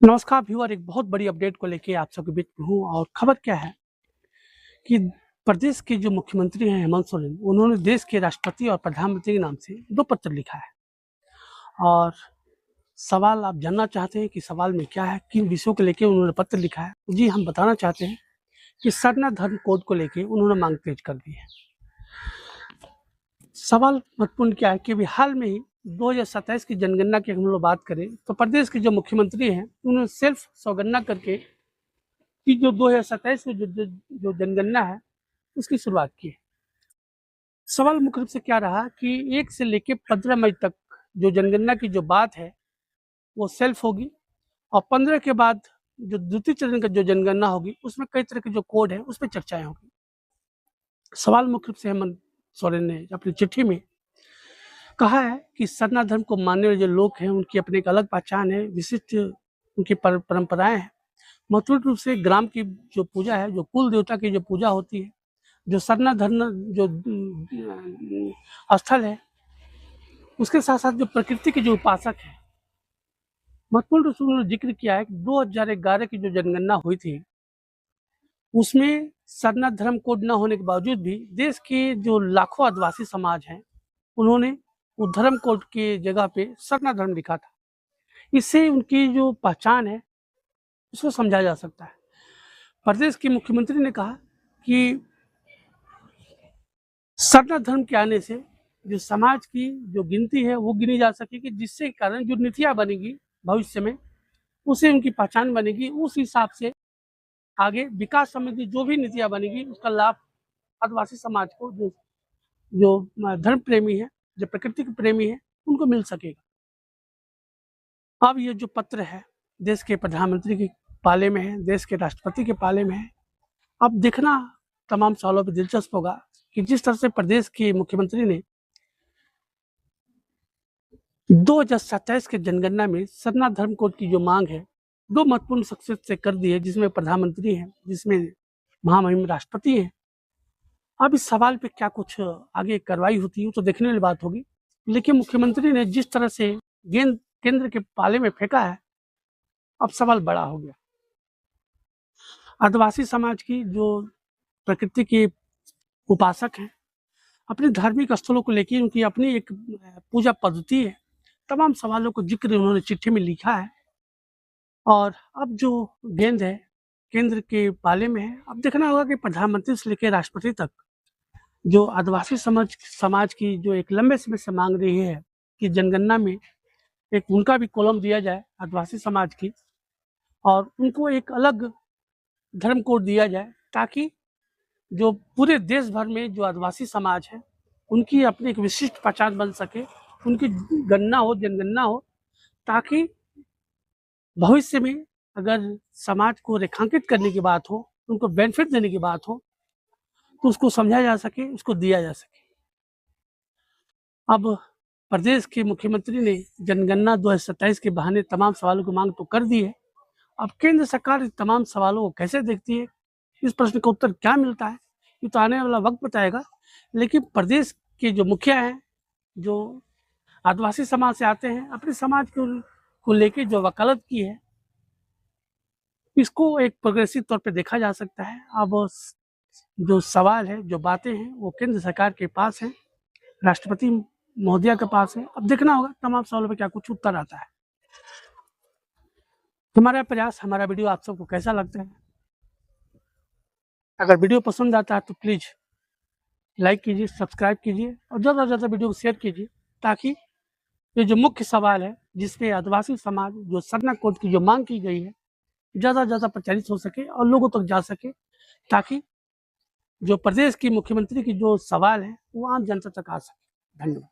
नमस्कार व्यूअर, एक बहुत बड़ी अपडेट को लेके आप सबके बीच में हूँ। और खबर क्या है कि प्रदेश के जो मुख्यमंत्री हैं हेमंत सोरेन, उन्होंने देश के राष्ट्रपति और प्रधानमंत्री के नाम से 2 पत्र लिखा है। और सवाल आप जानना चाहते हैं कि सवाल में क्या है, किन विषयों को लेके उन्होंने पत्र लिखा है। जी, हम बताना चाहते हैं कि सरना धर्म कोड को लेके उन्होंने मांग तेज कर दी है। सवाल महत्वपूर्ण क्या है कि अभी हाल में ही 2027 की जनगणना की हम लोग बात करें तो प्रदेश के जो मुख्यमंत्री हैं उन्होंने सेल्फ स्वगणना करके कि जो 2027 में जो जनगणना है उसकी शुरुआत की है। सवाल मुख्य रूप से क्या रहा कि 1 से लेकर 15 मई तक जो जनगणना की जो बात है वो सेल्फ होगी, और 15 के बाद जो द्वितीय चरण का जो जनगणना होगी उसमें कई तरह के जो कोड है उस पर चर्चाएं होगी। सवाल मुख्य रूप से हेमंत सोरेन ने अपनी चिट्ठी में कहा है कि सरना धर्म को मानने वाले जो लोग हैं उनकी अपनी एक अलग पहचान है, विशिष्ट उनकी परंपराएं हैं। महत्वपूर्ण रूप से ग्राम की जो पूजा है, जो कुल देवता की जो पूजा होती है, जो सरना धर्म जो स्थल है, उसके साथ साथ जो प्रकृति के जो उपासक है। महत्वपूर्ण रूप से उन्होंने जिक्र किया है कि 2011 की जो जनगणना हुई थी उसमें सरना धर्म कोड न होने के बावजूद भी देश के जो लाखों आदिवासी समाज हैं उन्होंने वो धर्म कोड के जगह पे सरना धर्म लिखा था। इससे उनकी जो पहचान है उसको समझा जा सकता है। प्रदेश के मुख्यमंत्री ने कहा कि सरना धर्म के आने से जो समाज की जो गिनती है वो गिनी जा सकेगी, जिससे कारण जो नीतियाँ बनेगी भविष्य में उससे उनकी पहचान बनेगी। उस हिसाब से आगे विकास संबंधी जो भी नीतियाँ बनेगी उसका लाभ आदिवासी समाज को, जो जो धर्म प्रेमी है, जो प्रकृति के प्रेमी है, उनको मिल सकेगा। अब ये जो पत्र है देश के प्रधानमंत्री के पाले में है, देश के राष्ट्रपति के पाले में है। अब देखना तमाम सवालों पर दिलचस्प होगा कि जिस तरह से प्रदेश के मुख्यमंत्री ने 2027 के जनगणना में सरना धर्म कोड की जो मांग है 2 महत्वपूर्ण शख्सियत से कर दी है, जिसमें प्रधानमंत्री हैं, जिसमें महामहिम राष्ट्रपति हैं। अब इस सवाल पे क्या कुछ आगे कार्रवाई होती है तो देखने वाली बात होगी। लेकिन मुख्यमंत्री ने जिस तरह से गेंद केंद्र के पाले में फेंका है, अब सवाल बड़ा हो गया। आदिवासी समाज की जो प्रकृति के उपासक हैं, अपने धार्मिक स्थलों को लेकर उनकी अपनी एक पूजा पद्धति है। तमाम सवालों को जिक्र उन्होंने चिट्ठी में लिखा है। और अब जो गेंद है केंद्र के पाले में है। अब देखना होगा कि प्रधानमंत्री से लेकर राष्ट्रपति तक जो आदिवासी समाज की जो एक लंबे समय से मांग रही है कि जनगणना में एक उनका भी कॉलम दिया जाए आदिवासी समाज की, और उनको एक अलग धर्म कोड दिया जाए, ताकि जो पूरे देश भर में जो आदिवासी समाज है उनकी अपनी एक विशिष्ट पहचान बन सके, उनकी गणना हो, जनगणना हो, ताकि भविष्य में अगर समाज को रेखांकित करने की बात हो, उनको बेनिफिट देने की बात हो, तो उसको समझा जा सके, उसको दिया जा सके। अब प्रदेश के मुख्यमंत्री ने जनगणना 2027 के बहाने तमाम सवालों की मांग तो कर दी है। अब केंद्र सरकार इन तमाम सवालों को कैसे देखती है, इस प्रश्न का उत्तर क्या मिलता है, ये तो आने वाला वक्त बताएगा। लेकिन प्रदेश के जो मुखिया हैं, जो आदिवासी समाज से आते हैं, अपने समाज को लेके जो वकालत की है, इसको एक प्रोग्रेसिव तौर पे देखा जा सकता है। अब जो सवाल है, जो बातें हैं, वो केंद्र सरकार के पास है, राष्ट्रपति महोदया के पास है। अब देखना होगा तमाम सवालों पे क्या कुछ उत्तर आता है। हमारा प्रयास, हमारा वीडियो आप सबको कैसा लगता है? अगर वीडियो पसंद आता है तो प्लीज़ लाइक कीजिए, सब्सक्राइब कीजिए और ज़्यादा से ज़्यादा वीडियो को शेयर कीजिए, ताकि ये जो मुख्य सवाल है जिसपे आदिवासी समाज जो सरना कोड की जो मांग की गई है ज़्यादा से ज़्यादा प्रचारित हो सके और लोगों तक जा सके, ताकि जो प्रदेश की मुख्यमंत्री की जो सवाल है वो आम जनता तक आ सके। धन्यवाद।